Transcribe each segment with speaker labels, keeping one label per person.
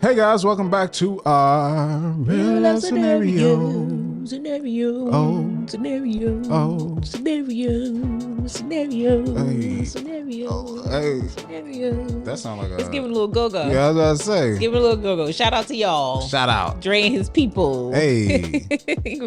Speaker 1: Hey guys, welcome back to our real life scenario.
Speaker 2: Scenario.
Speaker 1: Oh.
Speaker 2: Scenario.
Speaker 1: Oh.
Speaker 2: Scenario. Scenario.
Speaker 1: Hey.
Speaker 2: Scenario.
Speaker 1: Oh, hey.
Speaker 2: Scenario.
Speaker 1: That sound like
Speaker 2: Let's give it a little go-go.
Speaker 1: Yeah, I was about to say.
Speaker 2: Let's give it a little go-go. Shout out to y'all.
Speaker 1: Shout out.
Speaker 2: Dre and his people.
Speaker 1: Hey.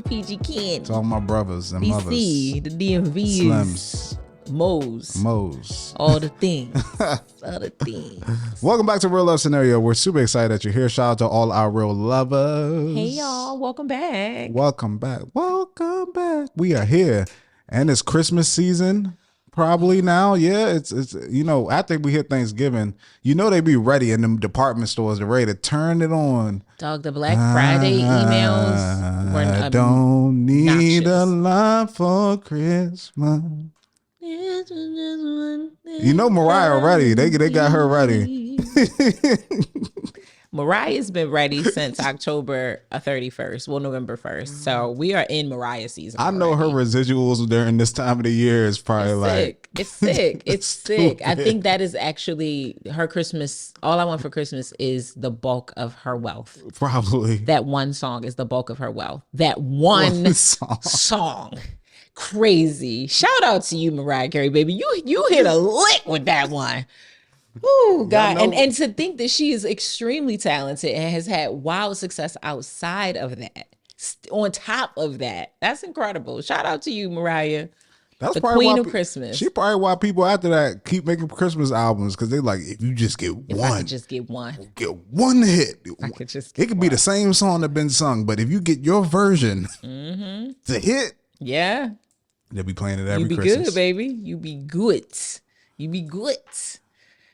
Speaker 2: PG Ken.
Speaker 1: To all my brothers and mothers.
Speaker 2: DC, the DMVs.
Speaker 1: Slims.
Speaker 2: Mo's. All the things. All the things.
Speaker 1: Welcome back to Real Love Scenario. We're super excited that you're here. Shout out to all our real lovers.
Speaker 2: Hey y'all, welcome back.
Speaker 1: Welcome back. Welcome back. We are here. And it's Christmas season. Probably now, yeah. It's after we hit Thanksgiving, they be ready in them department stores. They're ready to turn it on.
Speaker 2: Dog, the Black Friday emails were
Speaker 1: I don't need a lot for Christmas. Mariah ready. They got her ready.
Speaker 2: Mariah's been ready since October 31st. Well, November 1st. So we are in Mariah season.
Speaker 1: I know her residuals during this time of the year is probably
Speaker 2: it's sick. It's sick. I think that is actually her Christmas. All I want for Christmas is the bulk of her wealth.
Speaker 1: Probably.
Speaker 2: That one song is the bulk of her wealth. That one song. Crazy. Shout out to you, Mariah Carey, baby. You hit a lick with that one. Oh God. And to think that she is extremely talented and has had wild success outside of that. On top of that. That's incredible. Shout out to you, Mariah.
Speaker 1: That's
Speaker 2: the
Speaker 1: probably
Speaker 2: queen of Christmas.
Speaker 1: She probably why people after that keep making Christmas albums, because they like, if you just get one.
Speaker 2: I could just get one.
Speaker 1: Get one hit.
Speaker 2: I could just get
Speaker 1: It could be the same song that been sung, but if you get your version, the hit.
Speaker 2: Yeah.
Speaker 1: They'll be playing it every Christmas.
Speaker 2: You be good, baby. You be good. You be good.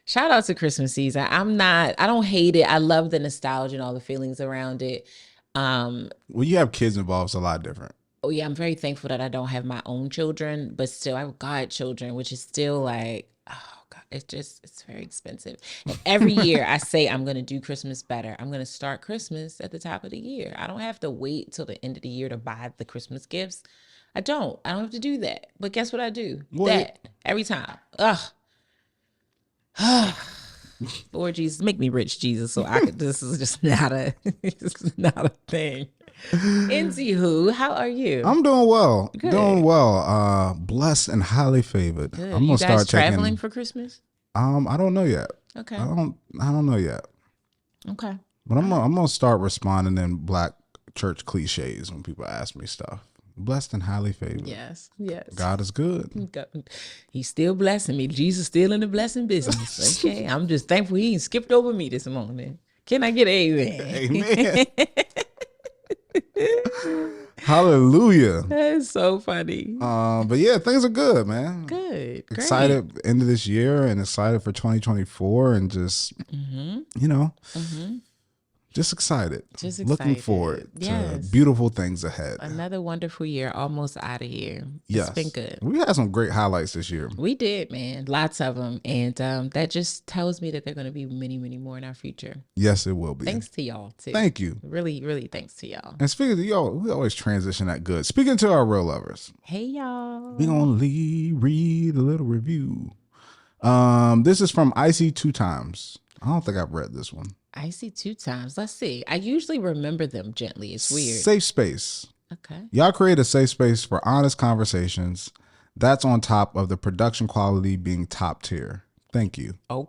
Speaker 2: Shout out to Christmas season. I don't hate it. I love the nostalgia and all the feelings around it.
Speaker 1: When you have kids involved, it's a lot different.
Speaker 2: Oh yeah, I'm very thankful that I don't have my own children, but still I have godchildren, which is still like, oh God, it's very expensive. And every year I say I'm going to do Christmas better. I'm going to start Christmas at the top of the year. I don't have to wait till the end of the year to buy the Christmas gifts. I don't have to do that. But guess what I do? Every time. Lord Jesus, make me rich, Jesus, so I could. This is just not a thing. Anywho, how are you?
Speaker 1: I'm doing well.
Speaker 2: Good.
Speaker 1: Doing well. Blessed and highly favored.
Speaker 2: Good.
Speaker 1: I'm gonna
Speaker 2: you guys
Speaker 1: start
Speaker 2: traveling for Christmas?
Speaker 1: I don't know yet.
Speaker 2: Okay.
Speaker 1: I don't know yet.
Speaker 2: Okay.
Speaker 1: But I'm gonna start responding in Black church cliches when people ask me stuff. Blessed and highly favored.
Speaker 2: Yes.
Speaker 1: God is good.
Speaker 2: He's still blessing me. Jesus still in the blessing business. Okay. I'm just thankful he ain't skipped over me this morning. Can I get amen?
Speaker 1: Amen. Hallelujah.
Speaker 2: That's so funny.
Speaker 1: But yeah, things are good, man.
Speaker 2: Good.
Speaker 1: Excited
Speaker 2: Great.
Speaker 1: end of this year and excited for 2024 and just just excited. Looking forward to beautiful things ahead.
Speaker 2: Another wonderful year, almost out of here.
Speaker 1: Yes.
Speaker 2: It's been good.
Speaker 1: We had some great highlights this year.
Speaker 2: We did, man. Lots of them. And that just tells me that there are going to be many, many more in our future.
Speaker 1: Yes, it will be.
Speaker 2: Thanks to y'all, too.
Speaker 1: Thank you.
Speaker 2: Really, really thanks to y'all.
Speaker 1: And speaking of y'all, we always transition that good. Speaking to our real lovers.
Speaker 2: Hey, y'all.
Speaker 1: We're going to read a little review. This is from Icy 2 Times. I don't think I've read this one.
Speaker 2: I see 2 times. Let's see. I usually remember them gently. It's weird.
Speaker 1: Safe space.
Speaker 2: Okay.
Speaker 1: Y'all create a safe space for honest conversations. That's on top of the production quality being top tier. Thank you.
Speaker 2: Oh,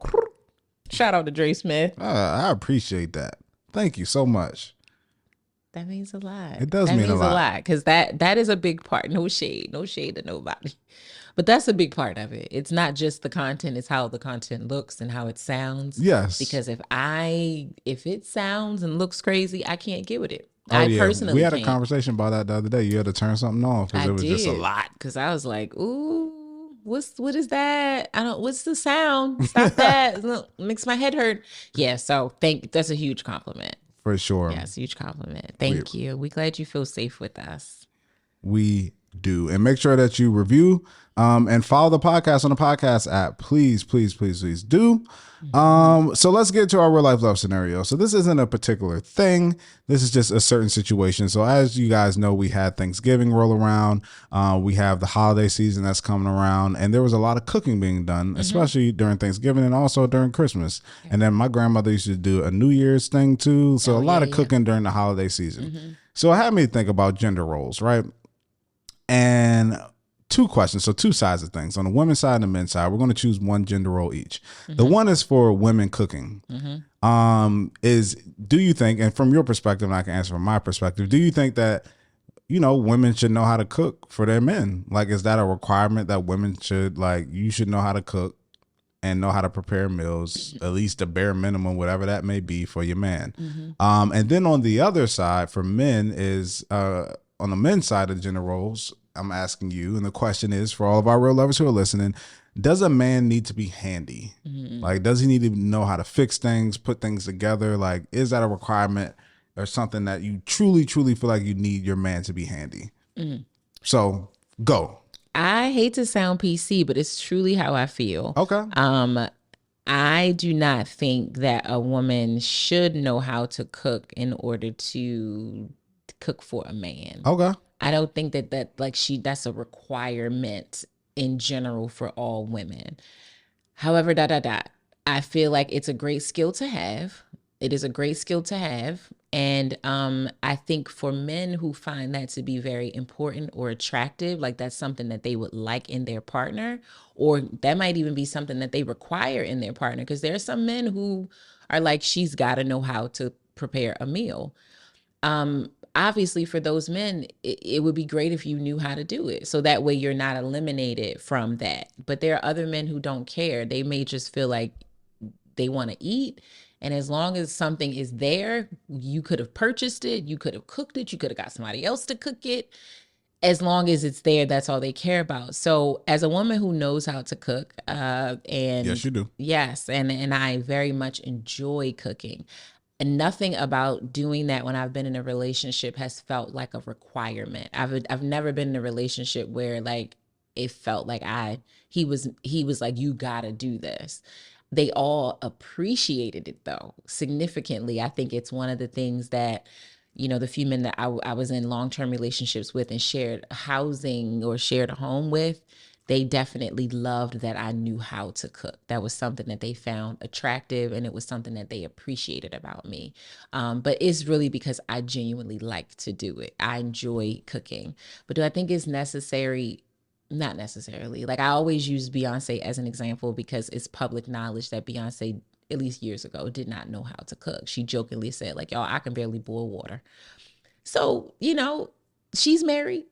Speaker 2: shout out to Dre Smith.
Speaker 1: I appreciate that. Thank you so much.
Speaker 2: That means a lot.
Speaker 1: It does mean a lot.
Speaker 2: Because that is a big part. No shade to nobody. But that's a big part of it. It's not just the content, it's how the content looks and how it sounds.
Speaker 1: Yes.
Speaker 2: Because if it sounds and looks crazy, I can't get with it.
Speaker 1: Personally we had a conversation about that the other day. You had to turn something off because it was just a lot.
Speaker 2: Because I was like, ooh, what is that? What's the sound? Stop that. Makes my head hurt. Yeah, so that's a huge compliment.
Speaker 1: For sure.
Speaker 2: Yes, huge compliment. Thank you. We're glad you feel safe with us.
Speaker 1: We do. And make sure that you review and follow the podcast on the podcast app. Please, please, please, please do. So let's get to our real life love scenario. So this isn't a particular thing. This is just a certain situation. So as you guys know, we had Thanksgiving roll around. We have the holiday season that's coming around, and there was a lot of cooking being done, especially during Thanksgiving and also during Christmas. And then my grandmother used to do a New Year's thing too. So a lot of cooking during the holiday season. So it had me think about gender roles, right? And two questions. So two sides of things. On the women's side and the men's side, we're going to choose one gender role each. The one is for women cooking. Do you think, and from your perspective, and I can answer from my perspective, do you think that, you know, women should know how to cook for their men? Like, is that a requirement that women should, like, you should know how to cook and know how to prepare meals, at least the bare minimum, whatever that may be for your man? And then on the other side for men is, on the men's side of gender roles, I'm asking you, and the question is for all of our real lovers who are listening, does a man need to be handy? Like, does he need to know how to fix things, put things together? Like, is that a requirement or something that you truly, truly feel like you need your man to be handy? So go.
Speaker 2: I hate to sound PC, but it's truly how I feel.
Speaker 1: Okay.
Speaker 2: I do not think that a woman should know how to cook in order to cook for a man.
Speaker 1: Okay.
Speaker 2: I don't think that's a requirement in general for all women. However, I feel like it's a great skill to have. It is a great skill to have. And I think for men who find that to be very important or attractive, like that's something that they would like in their partner, or that might even be something that they require in their partner. Because there are some men who are like, she's got to know how to prepare a meal. Obviously, for those men, it would be great if you knew how to do it. So that way you're not eliminated from that. But there are other men who don't care. They may just feel like they want to eat. And as long as something is there, you could have purchased it. You could have cooked it. You could have got somebody else to cook it. As long as it's there, that's all they care about. So as a woman who knows how to cook, and
Speaker 1: yes, you do.
Speaker 2: Yes. And I very much enjoy cooking. And nothing about doing that when I've been in a relationship has felt like a requirement. I've never been in a relationship where like it felt like he was like, you gotta do this. They all appreciated it though, significantly. I think it's one of the things that, you know, the few men that I was in long-term relationships with and shared housing or shared a home with, they definitely loved that I knew how to cook. That was something that they found attractive, and it was something that they appreciated about me. But it's really because I genuinely like to do it. I enjoy cooking. But do I think it's necessary? Not necessarily. Like, I always use Beyonce as an example because it's public knowledge that Beyonce, at least years ago, did not know how to cook. She jokingly said, like, y'all, I can barely boil water. So, you know, she's married.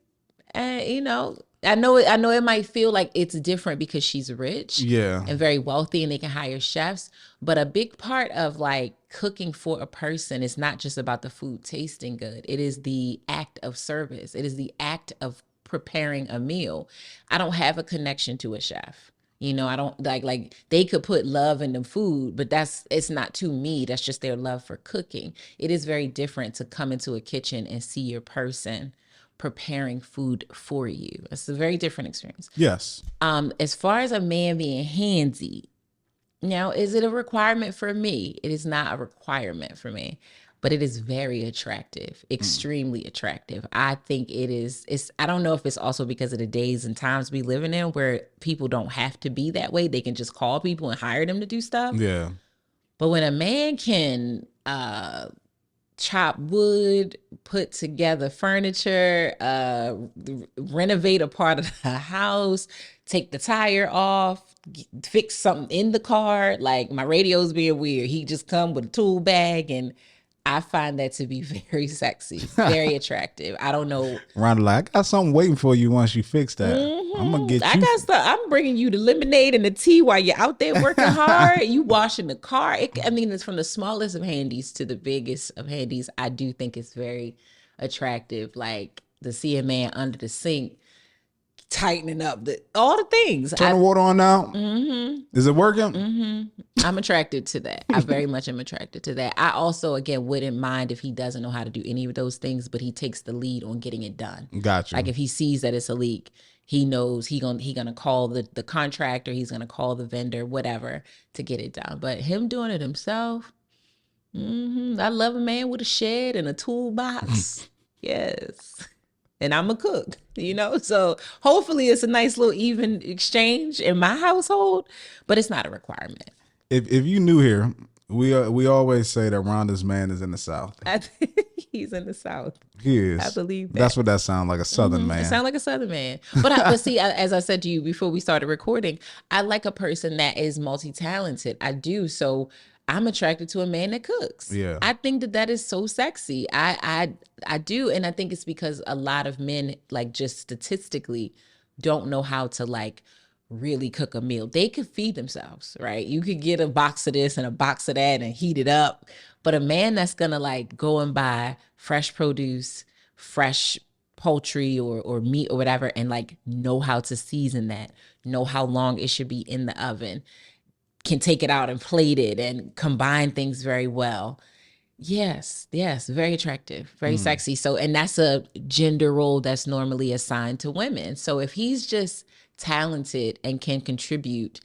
Speaker 2: And, you know, I know it might feel like it's different because she's rich and very wealthy and they can hire chefs. But a big part of like cooking for a person is not just about the food tasting good. It is the act of service. It is the act of preparing a meal. I don't have a connection to a chef. You know, I don't like they could put love in the food, but it's not to me. That's just their love for cooking. It is very different to come into a kitchen and see your person preparing food for you. It's a very different experience.
Speaker 1: Yes.
Speaker 2: As far as a man being handsy, now, is it a requirement for me? It is not a requirement for me, but it is very attractive, extremely attractive. I think I don't know if it's also because of the days and times we live in where people don't have to be that way. They can just call people and hire them to do stuff.
Speaker 1: Yeah.
Speaker 2: But when a man can chop wood, put together furniture, renovate a part of the house, take the tire off, fix something in the car, like my radio's being weird. He just come with a tool bag, and I find that to be very sexy, very attractive. I don't know.
Speaker 1: Rhonda, like, I got something waiting for you once you fix that. I'm gonna get you.
Speaker 2: I got stuff. I'm bringing you the lemonade and the tea while you're out there working hard. You washing the car. It's from the smallest of handies to the biggest of handies. I do think it's very attractive. Like to see a man under the sink, tightening up all the things.
Speaker 1: Turn the water on now. Is it working?
Speaker 2: I'm attracted to that. I very much am attracted to that. I also, again, wouldn't mind if he doesn't know how to do any of those things, but he takes the lead on getting it done.
Speaker 1: Gotcha.
Speaker 2: Like if he sees that it's a leak, he knows he gonna call the contractor, he's gonna call the vendor, whatever, to get it done. But him doing it himself, I love a man with a shed and a toolbox. Yes. And I'm a cook, so hopefully it's a nice little even exchange in my household, but it's not a requirement.
Speaker 1: If you new here, we always say that Rhonda's man is in the South.
Speaker 2: He's in the South.
Speaker 1: He is.
Speaker 2: I believe that.
Speaker 1: That's what that sounds like, a Southern man.
Speaker 2: It sounds like a Southern man. But see, as I said to you before we started recording, I like a person that is multi-talented. I do. So I'm attracted to a man that cooks.
Speaker 1: Yeah.
Speaker 2: I think that is so sexy. I do. And I think it's because a lot of men, like, just statistically don't know how to, like, really cook a meal. They could feed themselves, right? You could get a box of this and a box of that and heat it up. But a man that's gonna, like, go and buy fresh produce, fresh poultry or meat or whatever, and, like, know how to season that, know how long it should be in the oven, can take it out and plate it and combine things very well. Yes, very attractive, very sexy. So, and that's a gender role that's normally assigned to women. So if he's just talented and can contribute,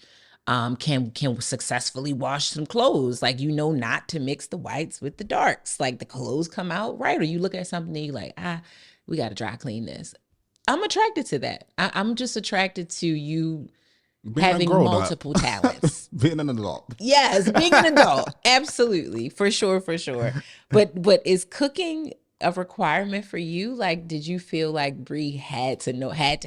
Speaker 2: can successfully wash some clothes, like, not to mix the whites with the darks, like the clothes come out right, or you look at something and you're like, we got to dry clean this. I'm attracted to that. I'm just attracted to you having multiple talents.
Speaker 1: Being an adult.
Speaker 2: Yes, being an adult. Absolutely. For sure. But is cooking a requirement for you? Like, did you feel like Bree had to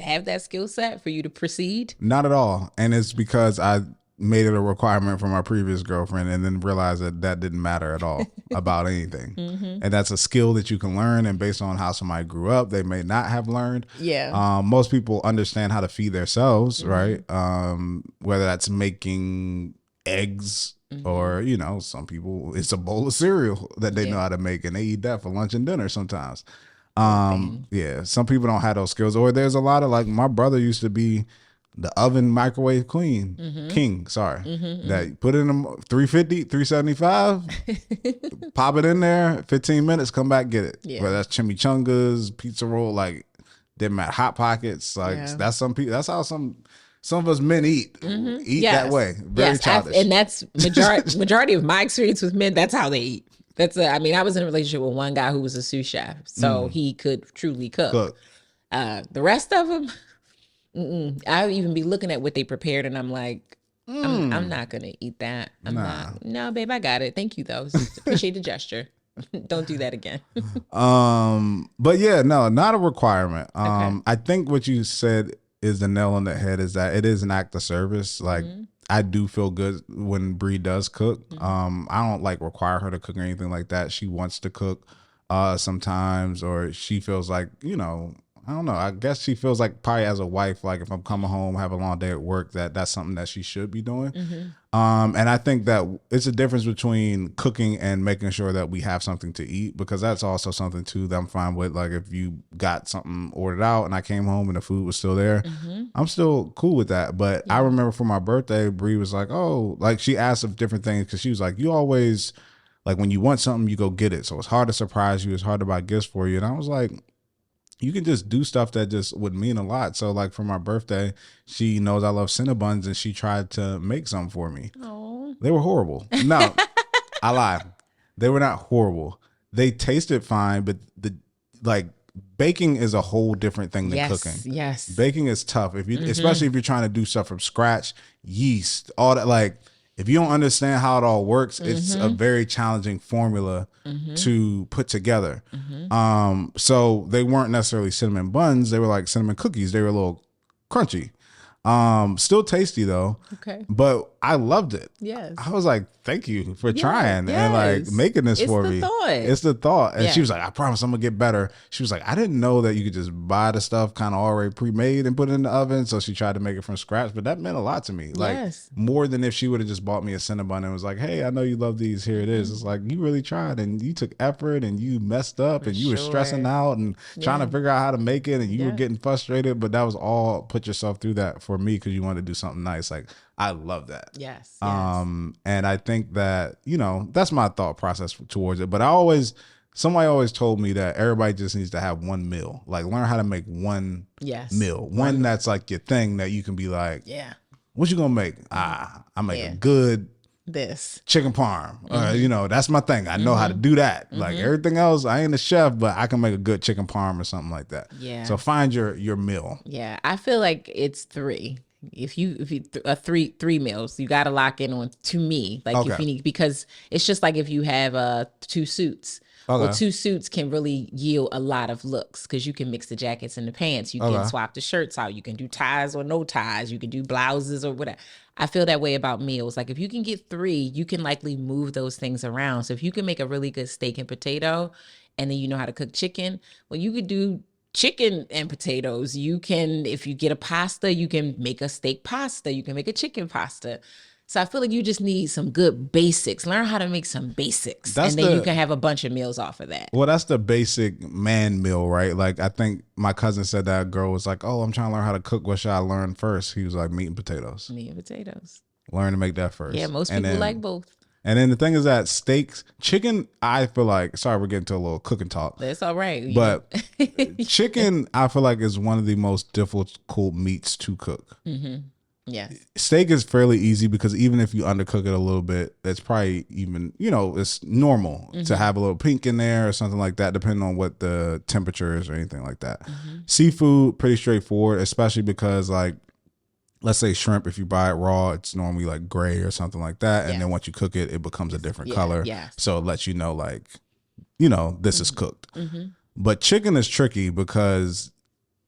Speaker 2: have that skill set for you to proceed?
Speaker 1: Not at all. And it's because I made it a requirement for my previous girlfriend and then realized that didn't matter at all about anything. And that's a skill that you can learn. And based on how somebody grew up, they may not have learned.
Speaker 2: Yeah.
Speaker 1: Most people understand how to feed themselves, right? Whether that's making eggs or, some people, it's a bowl of cereal that they know how to make, and they eat that for lunch and dinner sometimes. Yeah, some people don't have those skills. Or there's a lot of, like, my brother used to be the oven microwave king, that put it in 350, 375, pop it in there, 15 minutes, come back, get it.
Speaker 2: Yeah.
Speaker 1: Whether that's chimichangas, pizza roll, like, didn't matter, Hot Pockets, like, that's some people, that's how some of us men eat that way. Very childish.
Speaker 2: And that's majority of my experience with men, that's how they eat. I was in a relationship with one guy who was a sous chef, so he could truly cook. The rest of them, I would even be looking at what they prepared, and I'm like, I'm not gonna eat that. No, babe, I got it. Thank you, though. Appreciate the gesture. Don't do that again.
Speaker 1: But yeah, no, not a requirement. I think what you said is the nail on the head, is that it is an act of service. Like, I do feel good when Bree does cook. I don't, like, require her to cook or anything like that. She wants to cook sometimes, or she feels like, I don't know. I guess she feels like, probably as a wife, like, if I'm coming home, have a long day at work, that's something that she should be doing. And I think that it's a difference between cooking and making sure that we have something to eat, because that's also something too that I'm fine with. Like, if you got something ordered out and I came home and the food was still there, I'm still cool with that. But I remember for my birthday, Bree was like, oh, like, she asked of different things, because she was like, you always, like, when you want something, you go get it. So it's hard to surprise you. It's hard to buy gifts for you. And I was like, you can just do stuff that just would mean a lot. So, like, for my birthday, she knows I love Cinnabons, and she tried to make some for me.
Speaker 2: Oh,
Speaker 1: they were horrible. No, I lied. They were not horrible. They tasted fine, but baking is a whole different thing than cooking.
Speaker 2: Yes,
Speaker 1: baking is tough. If you, especially if you're trying to do stuff from scratch, yeast, all that. Like, if you don't understand how it all works, it's a very challenging formula to put together. So they weren't necessarily cinnamon buns. They were like cinnamon cookies. They were a little crunchy. Still tasty though.
Speaker 2: Okay.
Speaker 1: But I loved it.
Speaker 2: Yes.
Speaker 1: I was like, thank you for trying and like making this for me. It's the thought. And she was like, I promise I'm gonna get better. She was like, I didn't know that you could just buy the stuff kind of already pre-made and put it in the oven. So she tried to make it from scratch, but that meant a lot to me. Like more than if she would have just bought me a Cinnabon and was like, hey, I know you love these. Here it is. It's like, you really tried and you took effort and you messed up and you were stressing out and trying to figure out how to make it and you were getting frustrated, but that was all, put yourself through that for me because you wanted to do something nice. Like, I love that.
Speaker 2: Yes.
Speaker 1: And I think that, that's my thought process towards it. But somebody always told me that everybody just needs to have one meal. Like learn how to make one meal. One that's like your thing that you can be like, what you gonna make? I make a good chicken parm. That's my thing. I know how to do that. Like everything else, I ain't a chef, but I can make a good chicken parm or something like that. Yeah. So find your meal.
Speaker 2: Yeah. I feel like it's 3. If you three meals, you got to lock in on, to me, like if you need, because it's just like if you have 2 suits. Well, 2 suits can really yield a lot of looks because you can mix the jackets and the pants. You can swap the shirts out. You can do ties or no ties. You can do blouses or whatever. I feel that way about meals. Like if you can get 3, you can likely move those things around. So if you can make a really good steak and potato, and then you know how to cook chicken, well, you could do chicken and potatoes. You can, if you get a pasta, you can make a steak pasta. You can make a chicken pasta. So I feel like you just need some good basics. Learn how to make some basics. And then you can have a bunch of meals off of that.
Speaker 1: Well, that's the basic man meal, right? Like I think my cousin said that girl was like, oh, I'm trying to learn how to cook. What should I learn first? He was like, meat and potatoes.
Speaker 2: Meat and potatoes.
Speaker 1: Learn to make that first.
Speaker 2: Yeah, most people like both.
Speaker 1: And then the thing is that chicken, I feel like, sorry, we're getting to a little cooking talk.
Speaker 2: That's all right.
Speaker 1: But chicken, I feel like, is one of the most difficult meats to cook. Mm-hmm.
Speaker 2: Yeah.
Speaker 1: Steak is fairly easy because even if you undercook it a little bit, it's probably even, it's normal to have a little pink in there or something like that, depending on what the temperature is or anything like that. Seafood, pretty straightforward, especially because like, let's say shrimp, if you buy it raw, it's normally like gray or something like that. And then once you cook it, it becomes a different color. Yes. So it lets you know like, this is cooked. But chicken is tricky because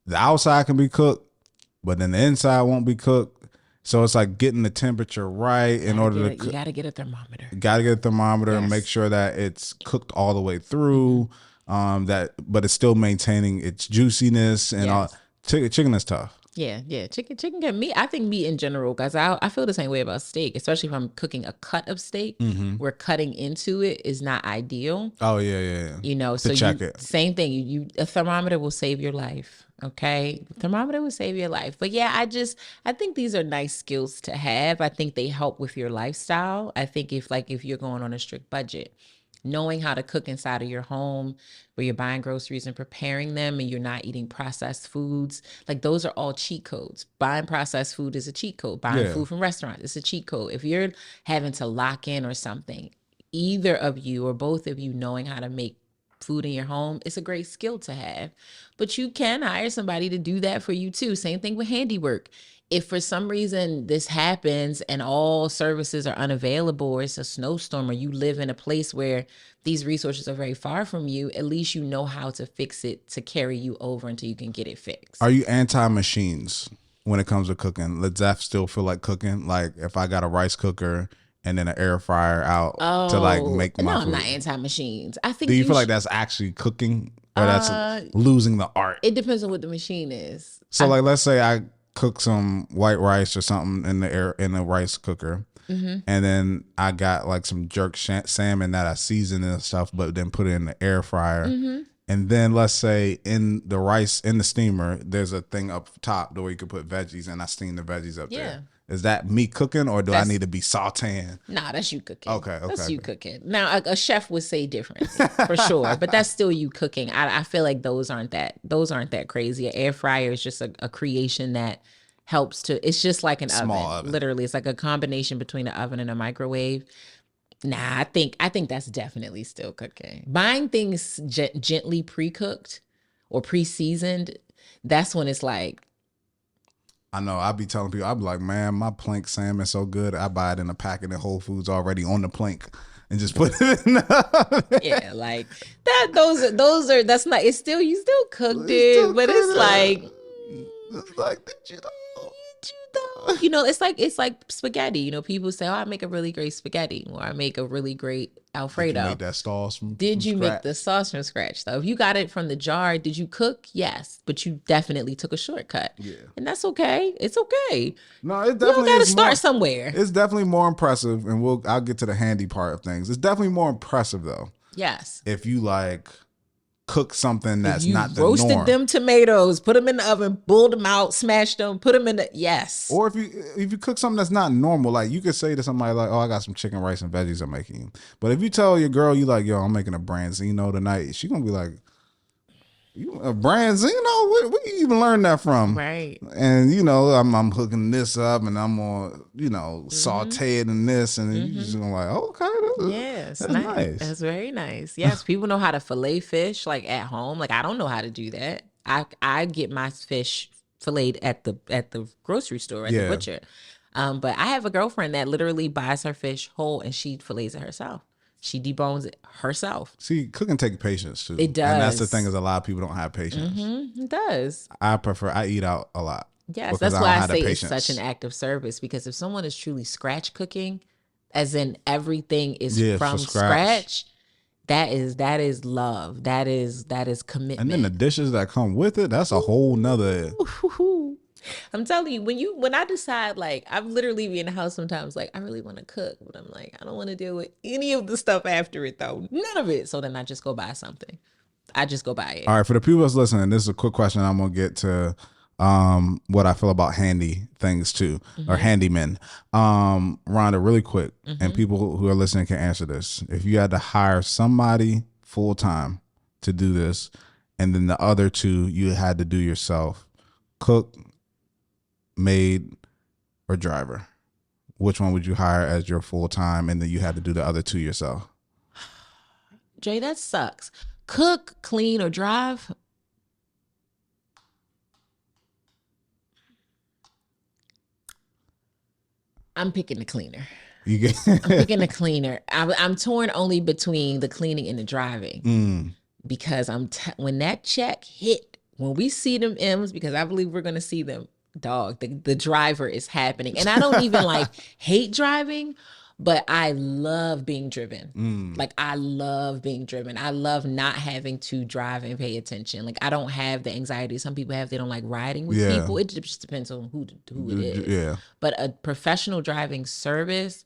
Speaker 1: the outside can be cooked, but then the inside won't be cooked. So it's like getting the temperature right in order to.
Speaker 2: You got to get a thermometer.
Speaker 1: Got to get a thermometer and make sure that it's cooked all the way through. But it's still maintaining its juiciness and all. Chicken is tough.
Speaker 2: Yeah. Chicken can meat. I think meat in general, guys. I feel the same way about steak, especially if I'm cooking a cut of steak. Where cutting into it is not ideal.
Speaker 1: Oh yeah.
Speaker 2: So
Speaker 1: check it.
Speaker 2: Same thing. A thermometer will save your life. Okay, thermometer will save your life. But yeah, I think these are nice skills to have. I think they help with your lifestyle. I think if you're going on a strict budget, knowing how to cook inside of your home where you're buying groceries and preparing them and you're not eating processed foods, like those are all cheat codes. Buying processed food is a cheat code. Buying food from restaurants is a cheat code. If you're having to lock in or something, either of you or both of you knowing how to make food in your home, it's a great skill to have. But you can hire somebody to do that for you too. Same thing with handiwork. If for some reason this happens and all services are unavailable, or it's a snowstorm, or you live in a place where these resources are very far from you, at least you know how to fix it to carry you over until you can get it fixed.
Speaker 1: Are you anti-machines when it comes to cooking? Does that still feel like cooking? Like if I got a rice cooker and then an air fryer out to like make my food.
Speaker 2: I'm not anti-machines. I think.
Speaker 1: Do you feel like that's actually cooking, or that's losing the art?
Speaker 2: It depends on what the machine is.
Speaker 1: So like, let's say I cook some white rice or something in the rice cooker, and then I got like some jerk salmon that I season and stuff, but then put it in the air fryer. And then let's say in the steamer, there's a thing up top where you could put veggies, and I steam the veggies up there. Is that me cooking, or do I need to be sauteing?
Speaker 2: Nah, that's you cooking.
Speaker 1: Okay.
Speaker 2: That's you cooking. Now, a chef would say different for sure, but that's still you cooking. I feel like those aren't that crazy. An air fryer is just a creation that helps to. It's just like an oven. Literally, it's like a combination between an oven and a microwave. Nah, I think that's definitely still cooking. Buying things gently pre-cooked or pre-seasoned, that's when it's like.
Speaker 1: I know. I be telling people, I be like, man, my plank salmon so good. I buy it in a packet at Whole Foods already on the plank and just put it in the oven.
Speaker 2: Yeah, like that. Those are. That's not. It's still you still cooked it, but it's like.
Speaker 1: It's like, did you know?
Speaker 2: It's like spaghetti. People say, "Oh, I make a really great spaghetti," or "I make a really great Alfredo."
Speaker 1: Did you make that sauce from
Speaker 2: Did you
Speaker 1: scratch?
Speaker 2: make the sauce from scratch? Though, if you got it from the jar, did you cook? Yes, but you definitely took a shortcut. Yeah, and that's okay. It's okay.
Speaker 1: No, it definitely.
Speaker 2: You got to start somewhere.
Speaker 1: It's definitely more impressive, and I'll get to the handy part of things. It's definitely more impressive though.
Speaker 2: Yes.
Speaker 1: If you like cook something that's
Speaker 2: You
Speaker 1: not the
Speaker 2: roasted
Speaker 1: norm.
Speaker 2: them tomatoes, put them in the oven, pulled them out, smashed them, put them in the yes.
Speaker 1: Or if you cook something that's not normal, like you could say to somebody like, "Oh, I got some chicken, rice, and veggies I'm making." But if you tell your girl you like, "Yo, I'm making a branzino tonight," she gonna be like, "You a branzino? Where you even learn that from?"
Speaker 2: Right.
Speaker 1: And I'm hooking this up, and I'm gonna saute it in this, and you just gonna like, oh, okay,
Speaker 2: Yes,
Speaker 1: that's nice.
Speaker 2: That's very nice. Yes, people know how to fillet fish like at home. Like I don't know how to do that. I get my fish filleted at the grocery store at the butcher. But I have a girlfriend that literally buys her fish whole and she fillets it herself. She debones it herself.
Speaker 1: See, cooking takes patience too.
Speaker 2: It does.
Speaker 1: And that's the thing, is a lot of people don't have patience.
Speaker 2: It does.
Speaker 1: I eat out a lot.
Speaker 2: Yes, that's why I say it's such an act of service, because if someone is truly scratch cooking, as in everything is from scratch, that is love. That is commitment.
Speaker 1: And then the dishes that come with it, that's a whole nother.
Speaker 2: I'm telling you, when I decide, like, I'm literally be in the house sometimes, like, I really want to cook, but I'm like, I don't want to deal with any of the stuff after it, though. None of it. So then I just go buy something. I just go buy it.
Speaker 1: All right, for the people that's listening, this is a quick question. I'm gonna get to what I feel about handy things too, or handymen. Rhonda, really quick, and people who are listening can answer this. If you had to hire somebody full time to do this, and then the other two you had to do yourself, cook, maid, or driver, which one would you hire as your full time, and then you had to do the other two yourself?
Speaker 2: Jay, that sucks. Cook, clean, or drive? I'm picking the cleaner. I'm picking the cleaner. I'm torn only between the cleaning and the driving, because when that check hit, when we see them M's, because I believe we're gonna see them, dog. The driver is happening, and I don't even like hate driving, but I love being driven. Like I love being driven. I love not having to drive and pay attention. Like I don't have the anxiety some people have. They don't like riding with people. It just depends on who it is.
Speaker 1: Yeah.
Speaker 2: But a professional driving service,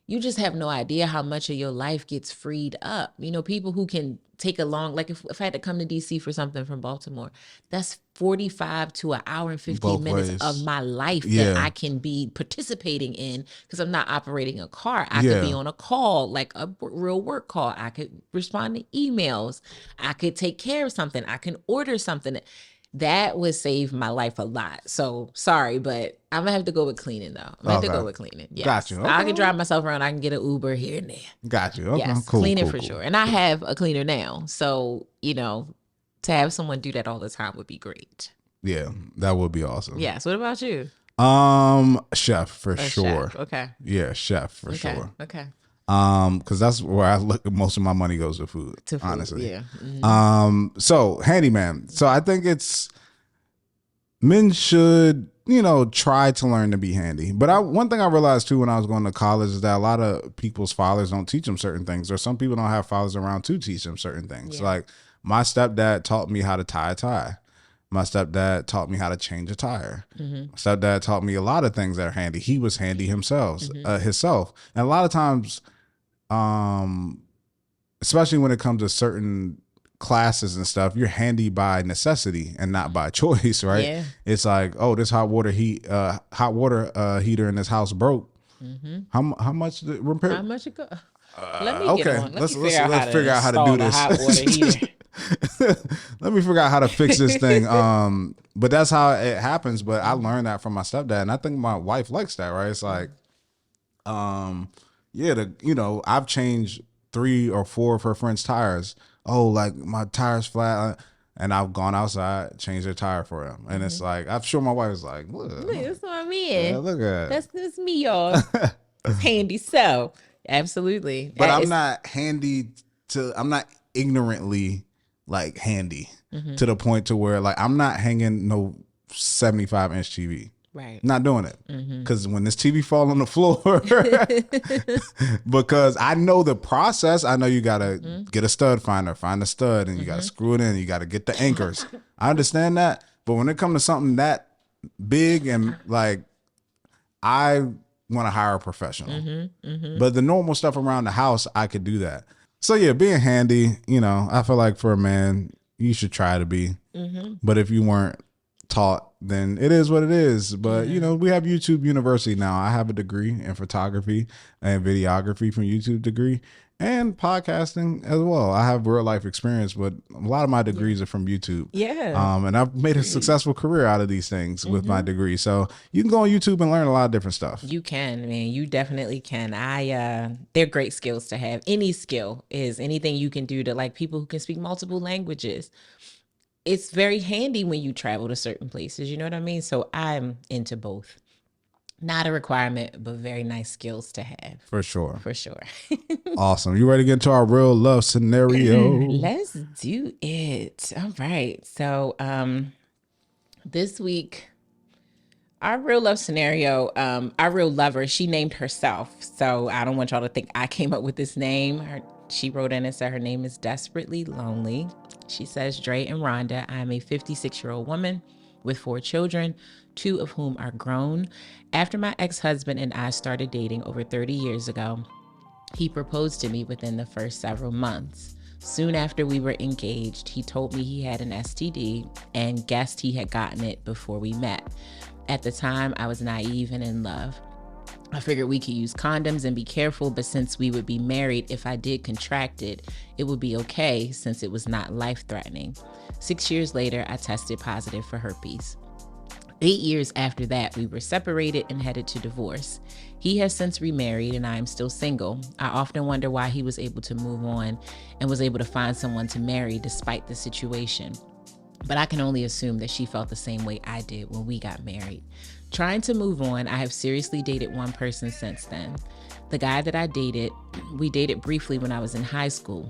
Speaker 2: you just have no idea how much of your life gets freed up. People who can take a long, like if I had to come to DC for something from Baltimore, that's 45 to an hour and 15 minutes of my life that I can be participating in, because I'm not operating a car. I could be on a call, like a real work call. I could respond to emails. I could take care of something. I can order something. That would save my life a lot. So sorry, but I'm gonna have to go with cleaning though. I'm gonna have to go with cleaning. Yes.
Speaker 1: Got you. Okay.
Speaker 2: I can drive myself around. I can get an Uber here and there.
Speaker 1: Got you. Okay.
Speaker 2: Yes,
Speaker 1: Cool.
Speaker 2: cleaning
Speaker 1: cool.
Speaker 2: sure. And I have a cleaner now. So, to have someone do that all the time would be great.
Speaker 1: Yeah, that would be awesome.
Speaker 2: Yes. What about you?
Speaker 1: Chef for sure.
Speaker 2: Chef. Okay.
Speaker 1: Yeah, chef for sure.
Speaker 2: Okay.
Speaker 1: Because that's where I look. Most of my money goes to food. Honestly.
Speaker 2: Yeah.
Speaker 1: So handyman. So I think men should, try to learn to be handy. But one thing I realized too when I was going to college is that a lot of people's fathers don't teach them certain things, or some people don't have fathers around to teach them certain things.
Speaker 2: Yeah.
Speaker 1: Like my stepdad taught me how to tie a tie. My stepdad taught me how to change a tire. My stepdad taught me a lot of things that are handy. He was handy himself. And a lot of times, especially when it comes to certain classes and stuff, you're handy by necessity and not by choice, right?
Speaker 2: Yeah.
Speaker 1: It's like, oh, this hot water heater in this house broke. How much did repair?
Speaker 2: How much it go? Let me get on.
Speaker 1: Let's figure out how to do this.
Speaker 2: Hot water heater.
Speaker 1: Let me figure out how to fix this thing. But that's how it happens. But I learned that from my stepdad, and I think my wife likes that, right? It's like, I've changed 3 or 4 of her friends' tires. Oh, like my tire's flat, and I've gone outside, changed their tire for them, and it's like, I'm sure my wife is like, look,
Speaker 2: that's what I mean.
Speaker 1: Yeah, look at
Speaker 2: that's me, y'all. It's handy, so absolutely.
Speaker 1: But I'm not ignorantly like handy to the point to where like I'm not hanging no 75-inch TV.
Speaker 2: Right.
Speaker 1: Not doing it. Because when this TV fall on the floor, because I know the process. I know you got to get a stud finder, find a stud, and you got to screw it in. You got to get the anchors. I understand that. But when it comes to something that big and like, I want to hire a professional. But the normal stuff around the house, I could do that. So yeah, being handy, I feel like for a man, you should try to be.
Speaker 2: Mm-hmm.
Speaker 1: But if you weren't taught, then it is what it is. But we have YouTube University now. I have a degree in photography and videography from YouTube degree and podcasting as well. I have real life experience, but a lot of my degrees are from YouTube.
Speaker 2: Yeah.
Speaker 1: And I've made a successful career out of these things with my degree. So you can go on YouTube and learn a lot of different stuff.
Speaker 2: You can, man. You definitely can. They're great skills to have. Any skill is anything you can do to, like, people who can speak multiple languages. It's very handy when you travel to certain places. You know what I mean? So I'm into both. Not a requirement, but very nice skills to have.
Speaker 1: For sure.
Speaker 2: For sure.
Speaker 1: Awesome. You ready to get into our real love scenario?
Speaker 2: Let's do it. All right. So this week, our real love scenario, our real lover, she named herself. So I don't want y'all to think I came up with this name. She wrote in and said her name is Desperately Lonely. She says, Dre and Rhonda, I'm a 56-year-old woman with 4 children, 2 of whom are grown. After my ex-husband and I started dating over 30 years ago, he proposed to me within the first several months. Soon after we were engaged, he told me he had an STD and guessed he had gotten it before we met. At the time, I was naive and in love. I figured we could use condoms and be careful, but since we would be married, if I did contract it, it would be okay since it was not life-threatening. 6 years later, I tested positive for herpes. 8 years after that, we were separated and headed to divorce. He has since remarried and I am still single. I often wonder why he was able to move on and was able to find someone to marry despite the situation. But I can only assume that she felt the same way I did when we got married. Trying to move on, I have seriously dated one person since then. The guy that I dated, we dated briefly when I was in high school,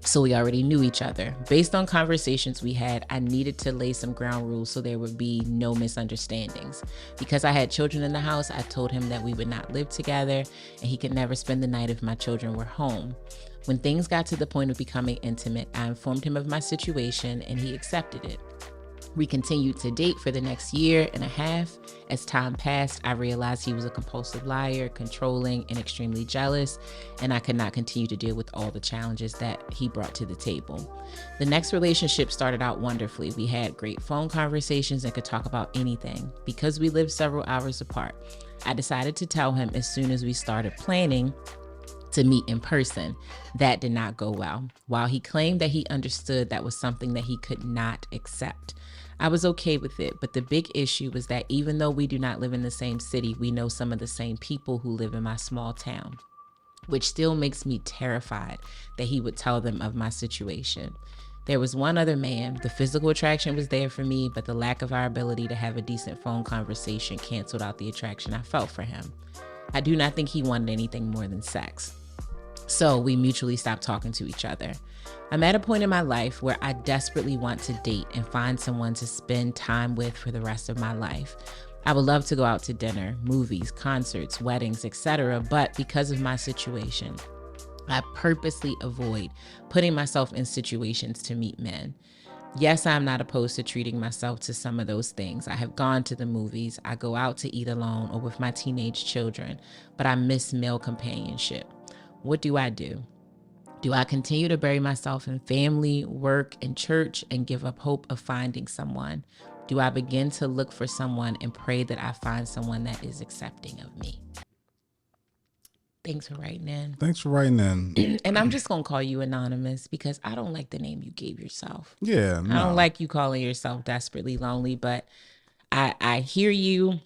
Speaker 2: so we already knew each other. Based on conversations we had, I needed to lay some ground rules so there would be no misunderstandings. Because I had children in the house, I told him that we would not live together and he could never spend the night if my children were home. When things got to the point of becoming intimate, I informed him of my situation and he accepted it. We continued to date for the next year and a half. As time passed, I realized he was a compulsive liar, controlling, and extremely jealous, and I could not continue to deal with all the challenges that he brought to the table. The next relationship started out wonderfully. We had great phone conversations and could talk about anything. Because we lived several hours apart, I decided to tell him as soon as we started planning to meet in person. That did not go well. While he claimed that he understood, that was something that he could not accept. I was okay with it, but the big issue was that even though we do not live in the same city, we know some of the same people who live in my small town, which still makes me terrified that he would tell them of my situation. There was one other man. The physical attraction was there for me, but the lack of our ability to have a decent phone conversation canceled out the attraction I felt for him. I do not think he wanted anything more than sex. So we mutually stopped talking to each other. I'm at a point in my life where I desperately want to date and find someone to spend time with for the rest of my life. I would love to go out to dinner, movies, concerts, weddings, etc., but because of my situation, I purposely avoid putting myself in situations to meet men. Yes, I'm not opposed to treating myself to some of those things. I have gone to the movies, I go out to eat alone or with my teenage children, but I miss male companionship. What do I do? Do I continue to bury myself in family, work, and church and give up hope of finding someone? Do I begin to look for someone and pray that I find someone that is accepting of me? Thanks for writing in.
Speaker 1: Thanks for writing in.
Speaker 2: And I'm just going to call you anonymous because I don't like the name you gave yourself.
Speaker 1: Yeah, no.
Speaker 2: I don't like you calling yourself Desperately Lonely, but I hear you.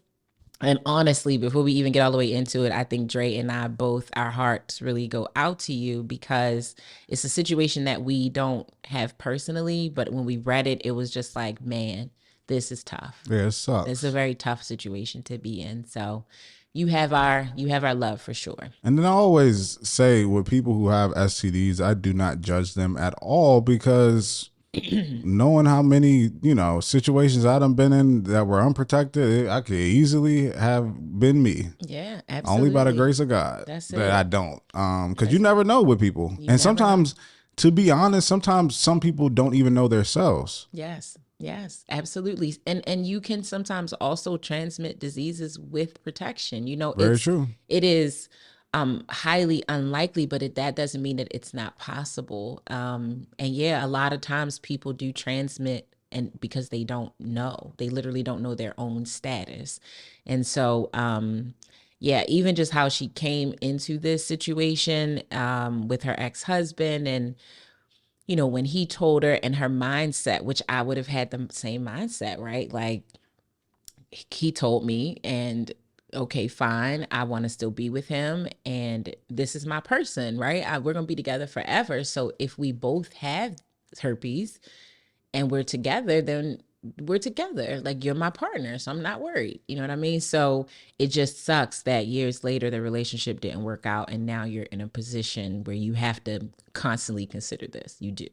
Speaker 2: And honestly, before we even get all the way into it, I think Dre and I both, our hearts really go out to you because it's a situation that we don't have personally. But when we read it, it was just like, man, this is tough.
Speaker 1: Yeah, it sucks.
Speaker 2: It's a very tough situation to be in. So you have our love for sure.
Speaker 1: And then I always say with people who have STDs, I do not judge them at all because knowing how many, situations I done been in that were unprotected, I could easily have been me.
Speaker 2: Yeah, absolutely.
Speaker 1: Only by the grace of God.
Speaker 2: That's it.
Speaker 1: That I don't. Because you never know with people. And sometimes, to be honest, sometimes some people don't even know themselves.
Speaker 2: Yes, absolutely. And you can sometimes also transmit diseases with protection.
Speaker 1: Very true.
Speaker 2: It is highly unlikely, but that doesn't mean that it's not possible. And yeah, a lot of times people do transmit, and because they don't know, they literally don't know their own status. And so, yeah, even just how she came into this situation with her ex-husband, and when he told her, and her mindset, which I would have had the same mindset, right? Like, he told me, and okay, fine, I want to still be with him, and this is my person, right? We're gonna be together forever. So if we both have herpes and we're together, then we're together. Like, you're my partner, so I'm not worried. You know what I mean? So it just sucks that years later the relationship didn't work out, and now you're in a position where you have to constantly consider this. You do.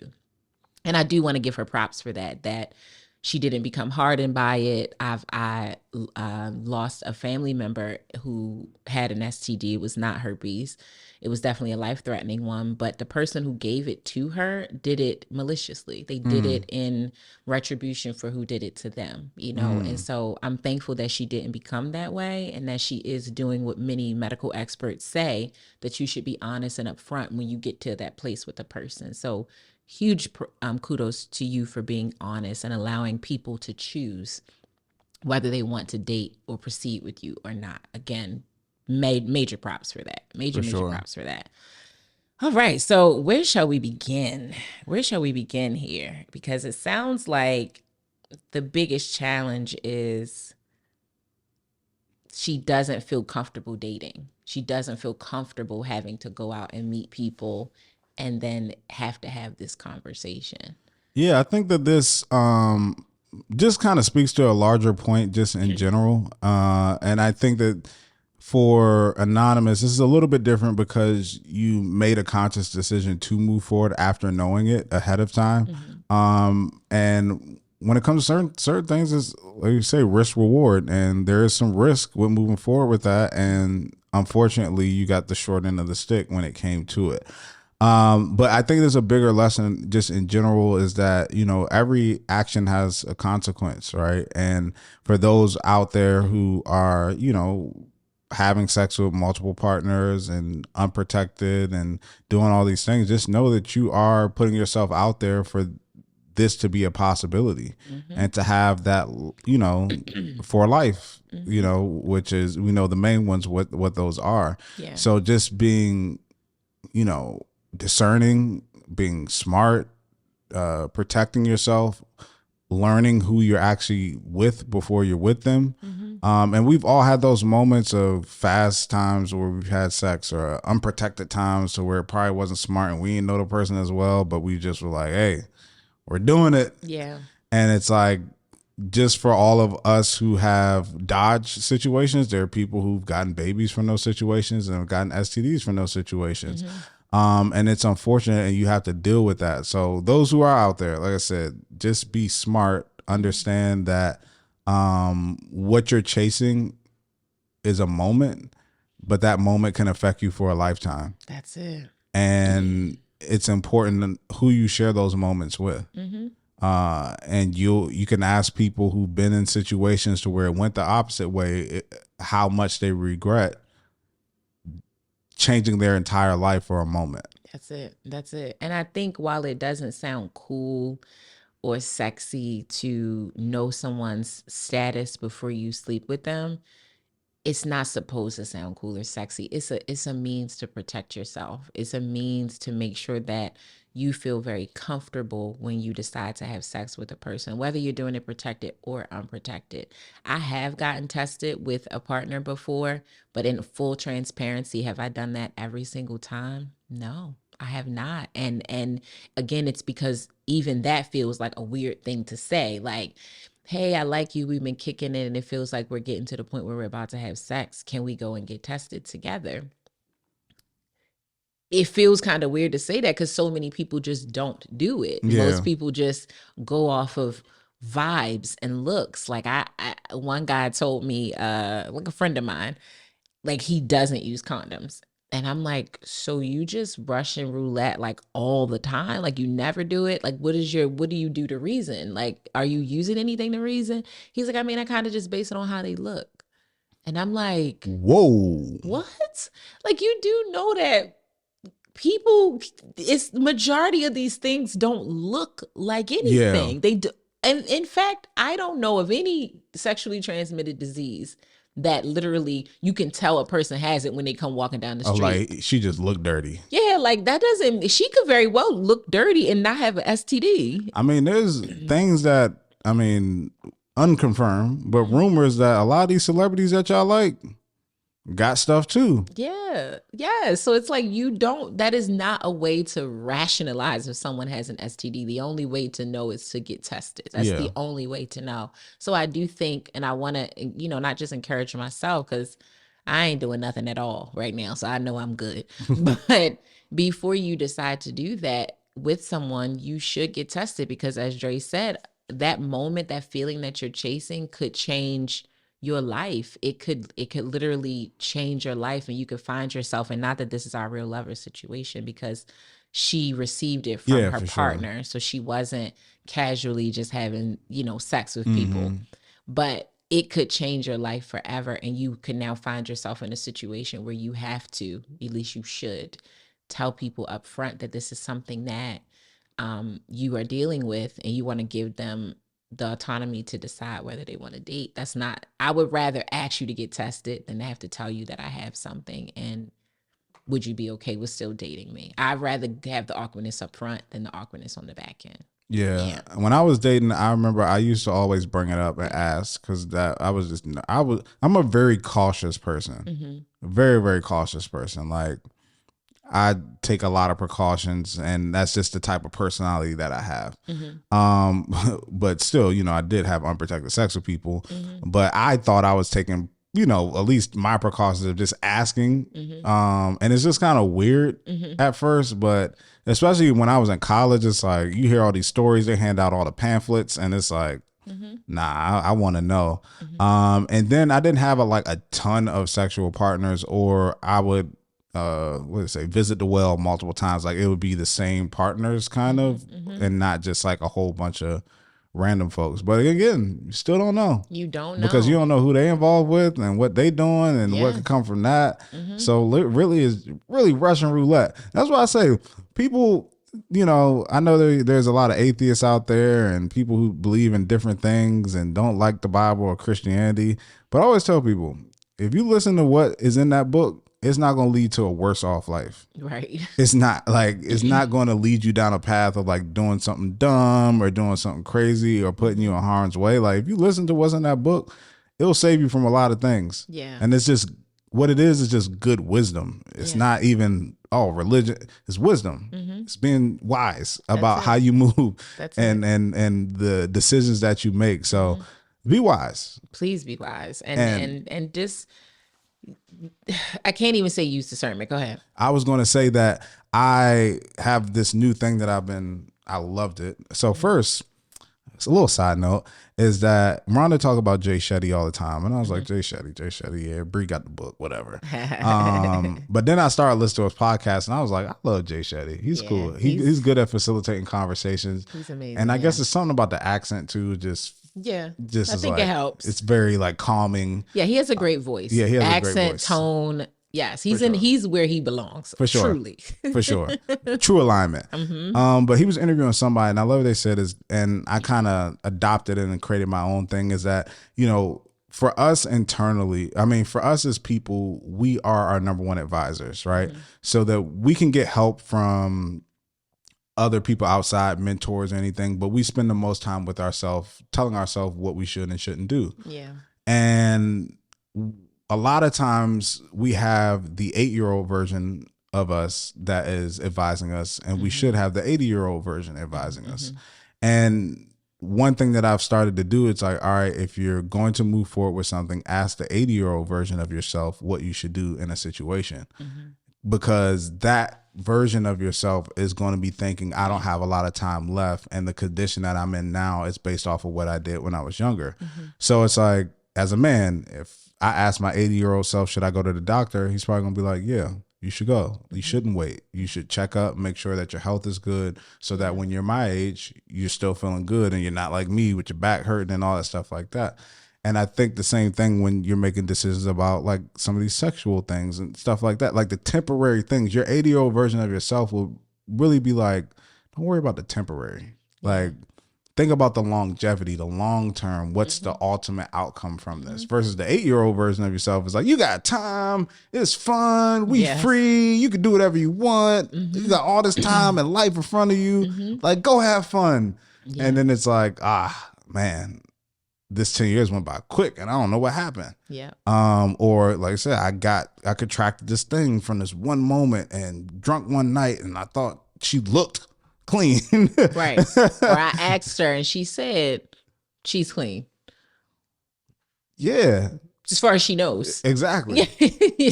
Speaker 2: And I do want to give her props for that she didn't become hardened by it. I lost a family member who had an STD. It was not herpes. It was definitely a life-threatening one, but the person who gave it to her did it maliciously. They did it in retribution for who did it to them, And so I'm thankful that she didn't become that way, and that she is doing what many medical experts say, that you should be honest and upfront when you get to that place with a person. So huge kudos to you for being honest and allowing people to choose whether they want to date or proceed with you or not. Again, major props for that. Major props for that. All right, so where shall we begin? Where shall we begin here? Because it sounds like the biggest challenge is she doesn't feel comfortable dating. She doesn't feel comfortable having to go out and meet people and then have to have this conversation.
Speaker 1: Yeah, I think that this just kind of speaks to a larger point just in general. And I think that for Anonymous, this is a little bit different because you made a conscious decision to move forward after knowing it ahead of time. And when it comes to certain things, is like you say, risk reward, and there is some risk with moving forward with that. And unfortunately, you got the short end of the stick when it came to it. But I think there's a bigger lesson just in general, is that, every action has a consequence, right? And for those out there who are, having sex with multiple partners and unprotected and doing all these things, just know that you are putting yourself out there for this to be a possibility, and to have that, for life, which is, the main ones, what those are.
Speaker 2: Yeah.
Speaker 1: So just being, discerning, being smart, protecting yourself, learning who you're actually with before you're with them. And we've all had those moments of fast times where we've had sex, or unprotected times to where it probably wasn't smart and we didn't know the person as well, but we just were like, hey, we're doing it.
Speaker 2: Yeah.
Speaker 1: And it's like, just for all of us who have dodged situations, there are people who've gotten babies from those situations and have gotten STDs from those situations. And it's unfortunate, and you have to deal with that. So those who are out there, like I said, just be smart, understand that what you're chasing is a moment, but that moment can affect you for a lifetime.
Speaker 2: That's it.
Speaker 1: And it's important who you share those moments with. And you can ask people who've been in situations to where it went the opposite way, how much they regret changing their entire life for a moment.
Speaker 2: That's it. And I think while it doesn't sound cool or sexy to know someone's status before you sleep with them, it's not supposed to sound cool or sexy. It's a means to protect yourself. It's a means to make sure that you feel very comfortable when you decide to have sex with a person, whether you're doing it protected or unprotected. I have gotten tested with a partner before, but in full transparency, have I done that every single time? No, I have not. And again, it's because even that feels like a weird thing to say. Like, hey, I like you, we've been kicking it, and it feels like we're getting to the point where we're about to have sex. Can we go and get tested together? It feels kind of weird to say that because so many people just don't do it.
Speaker 1: Yeah.
Speaker 2: Most people just go off of vibes and looks. Like I one guy told me, like a friend of mine, like he doesn't use condoms. And I'm like, so you just Russian roulette like all the time? Like you never do it? Like what do you do to reason? Like, are you using anything to reason? He's like, I mean, I kind of just base it on how they look. And I'm like,
Speaker 1: whoa.
Speaker 2: what? Like, you do know that people, it's majority of these things don't look like anything.
Speaker 1: Yeah.
Speaker 2: They do. And in fact, I don't know of any sexually transmitted disease that literally you can tell a person has it when they come walking down the street.
Speaker 1: Like she just looked dirty.
Speaker 2: Yeah, like that doesn't, she could very well look dirty and not have an STD.
Speaker 1: I mean, there's things that, I mean, unconfirmed, but rumors that a lot of these celebrities that y'all like got stuff too.
Speaker 2: Yeah. So it's like, that is not a way to rationalize if someone has an STD. The only way to know is to get tested. That's the only way to know. So I do think, and I want to, not just encourage myself, because I ain't doing nothing at all right now. So I know I'm good. But before you decide to do that with someone, you should get tested, because as Dre said, that moment, that feeling that you're chasing could change your life. It could literally change your life, and you could find yourself, and not that this is our real lover situation, because she received it from her partner. Sure. So she wasn't casually just having, sex with people, but it could change your life forever. And you could now find yourself in a situation where you have to, at least you should, tell people up front that this is something that you are dealing with, and you want to give them the autonomy to decide whether they want to date. I would rather ask you to get tested than to have to tell you that I have something, and would you be okay with still dating me? I'd rather have the awkwardness up front than the awkwardness on the back end.
Speaker 1: Yeah. When I was dating, I remember I used to always bring it up and ask, because I'm a very cautious person, very, very cautious person. Like, I take a lot of precautions, and that's just the type of personality that I have. But still, I did have unprotected sex with people, but I thought I was taking, at least my precautions of just asking. And it's just kind of weird at first, but especially when I was in college, it's like, you hear all these stories, they hand out all the pamphlets, and it's like, nah, I want to know. And then I didn't have a ton of sexual partners, or I would, visit the well multiple times. Like, it would be the same partners kind of, and not just like a whole bunch of random folks. But again, you still don't know.
Speaker 2: You don't know,
Speaker 1: because you don't know who they involved with and what they doing and what could come from that. So it really is Russian roulette. That's why I say people, I know there's a lot of atheists out there and people who believe in different things and don't like the Bible or Christianity. But I always tell people, if you listen to what is in that book, it's not going to lead to a worse off life.
Speaker 2: Right.
Speaker 1: It's not going to lead you down a path of like doing something dumb or doing something crazy or putting you in harm's way. Like, if you listen to what's in that book, it'll save you from a lot of things.
Speaker 2: Yeah.
Speaker 1: And it's just, what it is just good wisdom. It's not even, religion. It's wisdom. It's being wise about how you move and the decisions that you make. So be wise.
Speaker 2: Please be wise. And just, I can't even say use discernment. Go ahead.
Speaker 1: I was going to say that I have this new thing that I loved it. So first, it's a little side note, is that Rhonda talk about Jay Shetty all the time. And I was like, Jay Shetty, yeah, Bree got the book, whatever. But then I started listening to his podcast, and I was like, I love Jay Shetty. He's cool. He's good at facilitating conversations.
Speaker 2: He's amazing.
Speaker 1: And I guess it's something about the accent too,
Speaker 2: I think it helps.
Speaker 1: It's very like calming.
Speaker 2: Yeah, he has a great voice.
Speaker 1: Yeah, he has
Speaker 2: accent,
Speaker 1: a great voice.
Speaker 2: Tone. Yes, he's where he belongs.
Speaker 1: For sure.
Speaker 2: Truly.
Speaker 1: For sure. True alignment. But he was interviewing somebody, and I love what they said and I kind of adopted it and created my own thing, is that, for us internally, for us as people, we are our number one advisors, right? So that we can get help from other people outside, mentors, anything, but we spend the most time with ourselves, telling ourselves what we should and shouldn't do.
Speaker 2: Yeah.
Speaker 1: And a lot of times we have the 8-year-old version of us that is advising us, and we should have the 80-year-old version advising us. And one thing that I've started to do, it's like, all right, if you're going to move forward with something, ask the 80-year-old version of yourself what you should do in a situation. Because that version of yourself is going to be thinking, I don't have a lot of time left, and the condition that I'm in now is based off of what I did when I was younger. So it's like, as a man, if I ask my 80-year-old self, should I go to the doctor? He's probably going to be like, yeah, you should go. You shouldn't wait. You should check up, make sure that your health is good, so that when you're my age, you're still feeling good and you're not like me with your back hurting and all that stuff like that. And I think the same thing when you're making decisions about like some of these sexual things and stuff like that, like the temporary things. Your 80-year-old version of yourself will really be like, don't worry about the temporary. Like, think about the longevity, the long term. What's the ultimate outcome from this? Versus the 8-year-old version of yourself is like, you got time, it's fun, we free, you can do whatever you want. You got all this time and life in front of you. Like, go have fun. And then it's like, man, this 10 years went by quick and I don't know what happened.
Speaker 2: Yeah.
Speaker 1: Or like I said, I contracted this thing from this one moment and drunk one night and I thought she looked clean.
Speaker 2: Right. Or I asked her and she said she's clean.
Speaker 1: Yeah.
Speaker 2: As far as she knows.
Speaker 1: Exactly.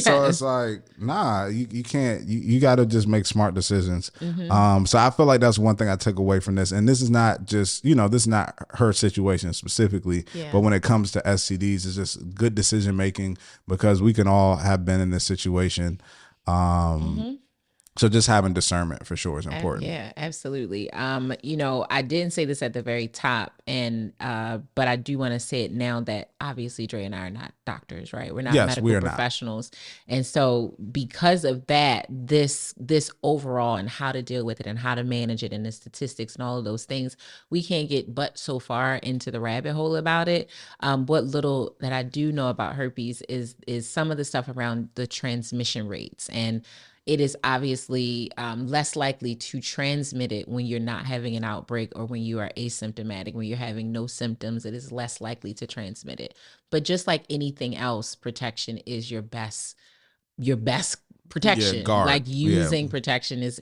Speaker 1: So it's like, nah, you can't, you got to just make smart decisions. So I feel like that's one thing I took away from this. And this is not just, this is not her situation specifically, but when it comes to STDs, it's just good decision making because we can all have been in this situation. So just having discernment for sure is important.
Speaker 2: Yeah, absolutely. I didn't say this at the very top, and but I do want to say it now that obviously Dre and I are not doctors, right? We're not medical professionals. And so because of that, this overall and how to deal with it and how to manage it and the statistics and all of those things, we can't get but so far into the rabbit hole about it. What little that I do know about herpes is some of the stuff around the transmission rates, and it is obviously less likely to transmit it when you're not having an outbreak or when you are asymptomatic. When you're having no symptoms, it is less likely to transmit it. But just like anything else, protection is your best protection. Like using protection is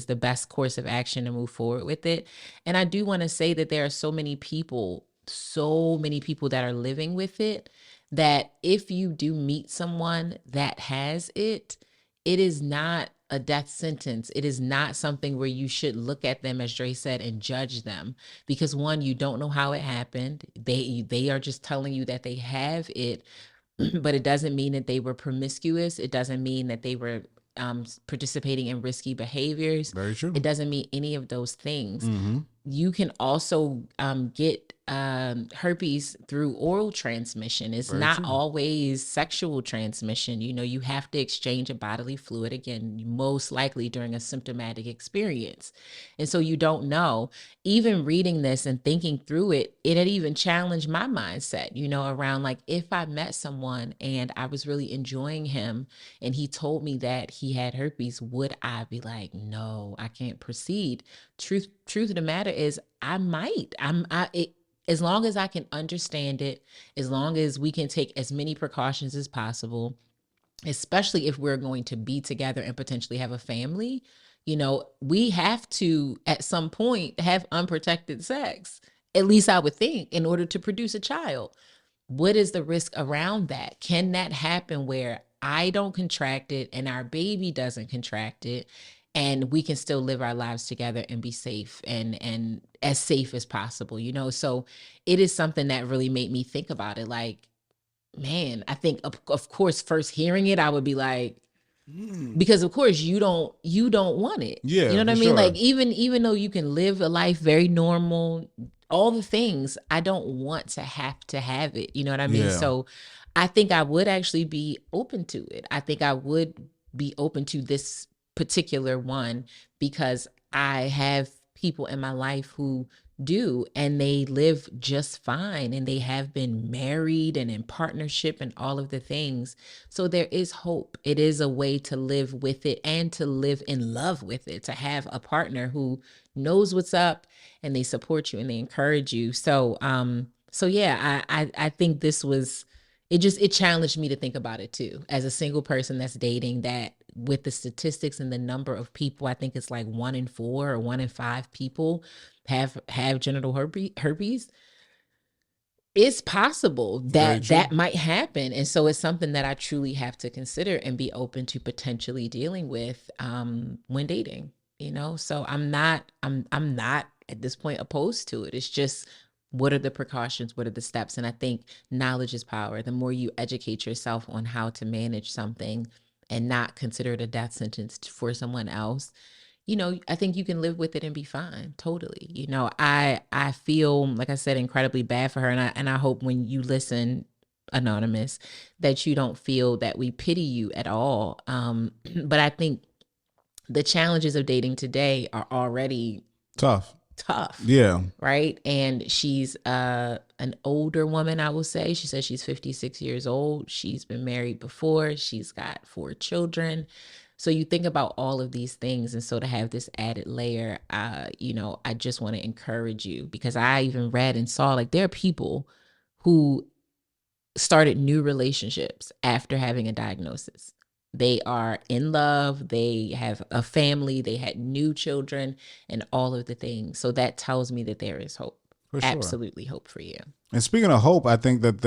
Speaker 2: the best course of action to move forward with it. And I do want to say that there are so many people that are living with it, that if you do meet someone that has it, it is not a death sentence. It is not something where you should look at them, as Dre said, and judge them. Because one, you don't know how it happened. They are just telling you that they have it, but it doesn't mean that they were promiscuous. It doesn't mean that they were participating in risky behaviors.
Speaker 1: Very true.
Speaker 2: It doesn't mean any of those things. You can also get herpes through oral transmission. It's not always sexual transmission. You have to exchange a bodily fluid, again, most likely during a symptomatic experience. And so you don't know. Even reading this and thinking through it, it had even challenged my mindset, around like, if I met someone and I was really enjoying him and he told me that he had herpes, would I be like, no, I can't proceed? Truth of the matter is, I might. As long as I can understand it, as long as we can take as many precautions as possible, especially if we're going to be together and potentially have a family, we have to, at some point, have unprotected sex. At least I would think, in order to produce a child. What is the risk around that? Can that happen where I don't contract it and our baby doesn't contract it, and we can still live our lives together and be safe and as safe as possible, So it is something that really made me think about it. Like, man, I think of course, first hearing it, I would be like, because of course you don't want it.
Speaker 1: Yeah,
Speaker 2: you know what I mean? Sure. Like even though you can live a life very normal, all the things, I don't want to have it. You know what I mean? Yeah. So I think I would actually be open to it. I think I would be open to this particular one because I have people in my life who do, and they live just fine, and they have been married and in partnership and all of the things. So there is hope. It is a way to live with it and to live in love with it, to have a partner who knows what's up and they support you and they encourage you. So yeah, I think this was, it challenged me to think about it too, as a single person that's dating, that with the statistics and the number of people, I think it's like 1 in 4 or 1 in 5 people have genital herpes. It's possible that might happen. And so it's something that I truly have to consider and be open to potentially dealing with when dating, so I'm not at this point opposed to it. It's just, what are the precautions? What are the steps? And I think knowledge is power. The more you educate yourself on how to manage something and not consider it a death sentence for someone else, I think you can live with it and be fine. Totally. I feel, like I said, incredibly bad for her. And I hope when you listen, Anonymous, that you don't feel that we pity you at all. But I think the challenges of dating today are already
Speaker 1: Tough.
Speaker 2: tough.
Speaker 1: Yeah.
Speaker 2: Right. And she's an older woman, I will say. She says she's 56 years old. She's been married before. She's got 4 children. So you think about all of these things. And so to have this added layer, I just want to encourage you, because I even read and saw, like, there are people who started new relationships after having a diagnosis. They are in love, they have a family, they had new children, and all of the things. So that tells me that there is hope.
Speaker 1: For sure.
Speaker 2: Absolutely hope for you.
Speaker 1: And speaking of hope, I think that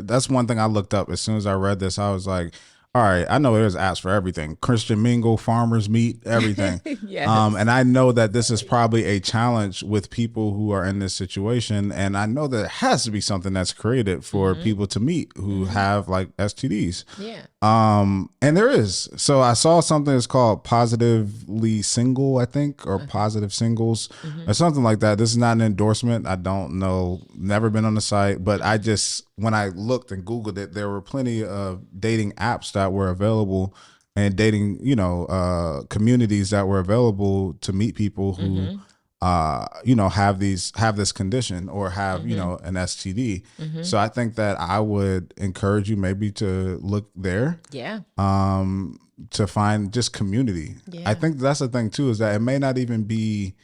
Speaker 1: that's one thing I looked up as soon as I read this. I was like, all right, I know there's apps for everything. Christian Mingle, Farmers Meet, everything.
Speaker 2: Yes.
Speaker 1: And I know that this is probably a challenge with people who are in this situation. And I know that it has to be something that's created for people to meet who have like STDs.
Speaker 2: Yeah.
Speaker 1: And there is. So I saw something that's called Positively Single, I think, or Positive Singles or something like that. This is not an endorsement. I don't know. Never been on the site, but I just, when I looked and Googled it, there were plenty of dating apps that were available and dating, communities that were available to meet people who, have this condition or have, an STD. So I think that I would encourage you maybe to look there.
Speaker 2: Yeah.
Speaker 1: To find just community.
Speaker 2: Yeah.
Speaker 1: I think that's the thing too, is that it may not even be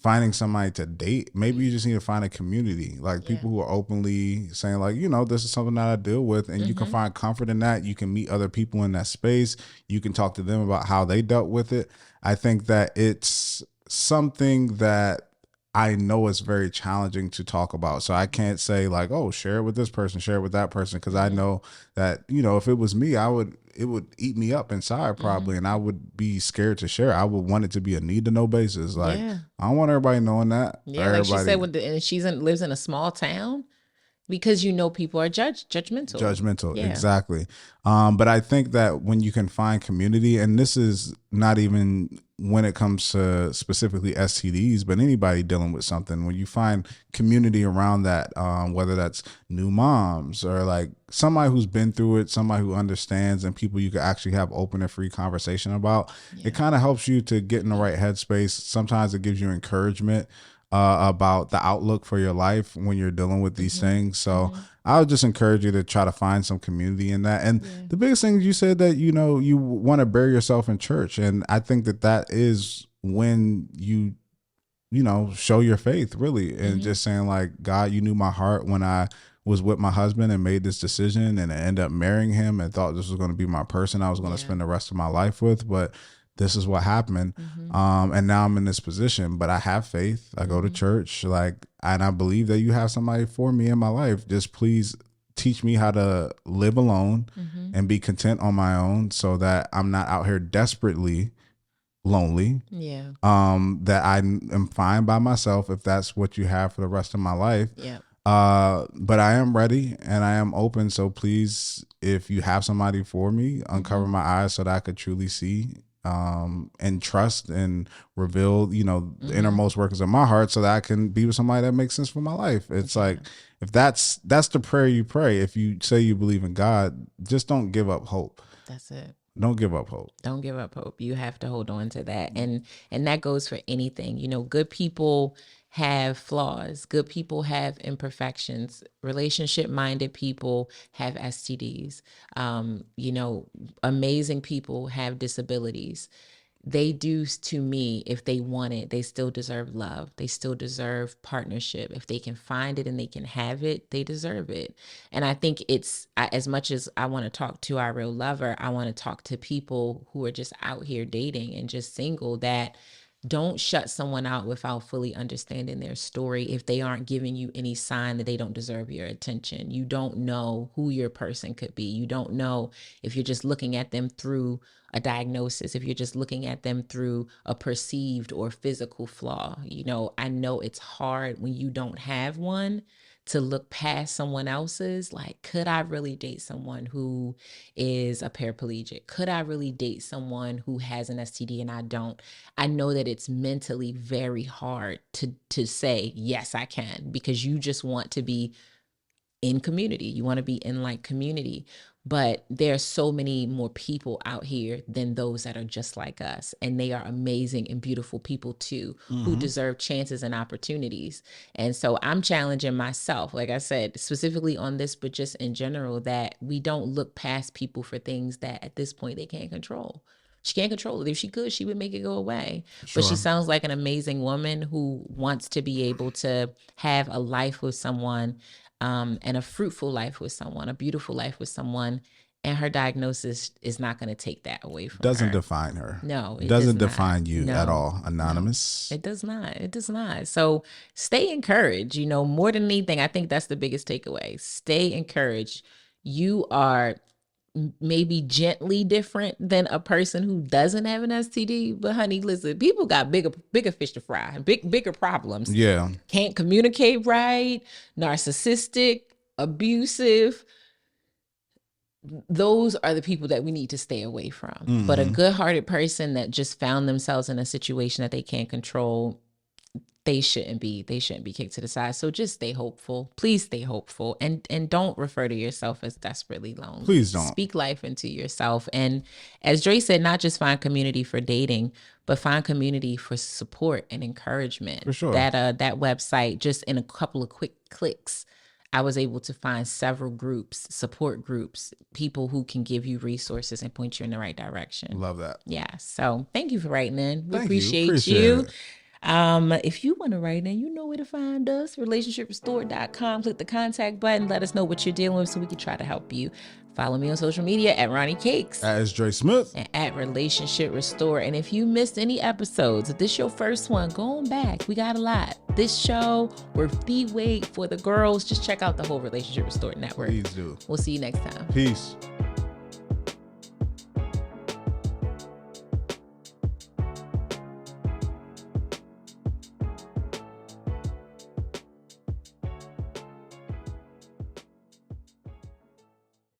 Speaker 1: finding somebody to date. Maybe you just need to find a community, like people who are openly saying like, this is something that I deal with, and you can find comfort in that. You can meet other people in that space. You can talk to them about how they dealt with it. I think that it's something that I know is very challenging to talk about. So I can't say like, oh, share it with this person, share it with that person. Cause I know that, if it was me, it would eat me up inside probably. And I would be scared to share. I would want it to be a need to know basis. Like, I don't want everybody knowing that.
Speaker 2: Yeah. Like she said, and lives in a small town, because people are judgmental.
Speaker 1: Judgmental, exactly. But I think that when you can find community, and this is not even when it comes to specifically STDs, but anybody dealing with something, when you find community around that, whether that's new moms or like somebody who's been through it, somebody who understands, and people you can actually have open and free conversation about, it kind of helps you to get in the right headspace. Sometimes it gives you encouragement about the outlook for your life when you're dealing with these things. So I would just encourage you to try to find some community in that. And the biggest thing you said that, you want to bury yourself in church. And I think that is when you show your faith really, and just saying like, God, you knew my heart when I was with my husband and made this decision, and I ended up marrying him and thought this was going to be my person I was going to spend the rest of my life with. But this is what happened. And now I'm in this position, but I have faith. I go to church, and I believe that you have somebody for me in my life. Just please teach me how to live alone and be content on my own, so that I'm not out here desperately lonely.
Speaker 2: Yeah.
Speaker 1: That I am fine by myself if that's what you have for the rest of my life.
Speaker 2: Yeah.
Speaker 1: But I am ready and I am open. So please, if you have somebody for me, uncover my eyes so that I could truly see, and trust and reveal, the innermost workings of my heart, so that I can be with somebody that makes sense for my life. It's like, if that's the prayer you pray, if you say you believe in God, just don't give up hope.
Speaker 2: That's it.
Speaker 1: Don't give up hope.
Speaker 2: Don't give up hope. You have to hold on to that. And that goes for anything. Good people have flaws. Good people have imperfections. Relationship-minded people have STDs. Amazing people have disabilities. They do, to me, if they want it, they still deserve love. They still deserve partnership. If they can find it and they can have it, they deserve it. And I think as much as I want to talk to our real lover, I want to talk to people who are just out here dating and just single, that don't shut someone out without fully understanding their story if they aren't giving you any sign that they don't deserve your attention. You don't know who your person could be. You don't know if you're just looking at them through a diagnosis, if you're just looking at them through a perceived or physical flaw. I know it's hard when you don't have one to look past someone else's. Like, could I really date someone who is a paraplegic? Could I really date someone who has an STD and I don't? I know that it's mentally very hard to say, yes, I can, because you just want to be in community. You want to be in like community. But there are so many more people out here than those that are just like us. And they are amazing and beautiful people too, who deserve chances and opportunities. And so I'm challenging myself, like I said, specifically on this, but just in general, that we don't look past people for things that at this point they can't control. She can't control it. If she could, she would make it go away.
Speaker 1: Sure.
Speaker 2: But she sounds like an amazing woman who wants to be able to have a life with someone, and a fruitful life with someone, a beautiful life with someone. And her diagnosis is not going to take that away from her.
Speaker 1: Doesn't define her.
Speaker 2: No,
Speaker 1: it doesn't define you at all. Anonymous.
Speaker 2: No, it does not. It does not. So stay encouraged. You know, more than anything, I think that's the biggest takeaway. Stay encouraged. You are maybe gently different than a person who doesn't have an STD, but honey, listen, people got bigger fish to fry, bigger problems.
Speaker 1: Yeah.
Speaker 2: Can't communicate right, narcissistic, abusive. Those are the people that we need to stay away from. But a good-hearted person that just found themselves in a situation that they can't control, they shouldn't be kicked to the side. So just stay hopeful. Please stay hopeful. And don't refer to yourself as desperately lonely.
Speaker 1: Please don't.
Speaker 2: Speak life into yourself. And as Dre said, not just find community for dating, but find community for support and encouragement.
Speaker 1: For sure.
Speaker 2: That website, just in a couple of quick clicks, I was able to find several groups, support groups, people who can give you resources and point you in the right direction.
Speaker 1: Love that.
Speaker 2: Yeah. So thank you for writing in. We
Speaker 1: Thank
Speaker 2: appreciate
Speaker 1: you.
Speaker 2: you. If you want to write in, you know where to find us, relationshiprestored.com. Click the contact button. Let us know what you're dealing with so we can try to help you. Follow me on social media at Ronnie Cakes.
Speaker 1: As Dre Smith.
Speaker 2: And at Relationship Restore. And if you missed any episodes, if this is your first one, go on back. We got a lot. This show, we're the weight for the girls. Just check out the whole Relationship Restored network.
Speaker 1: Please do.
Speaker 2: We'll see you next time.
Speaker 1: Peace.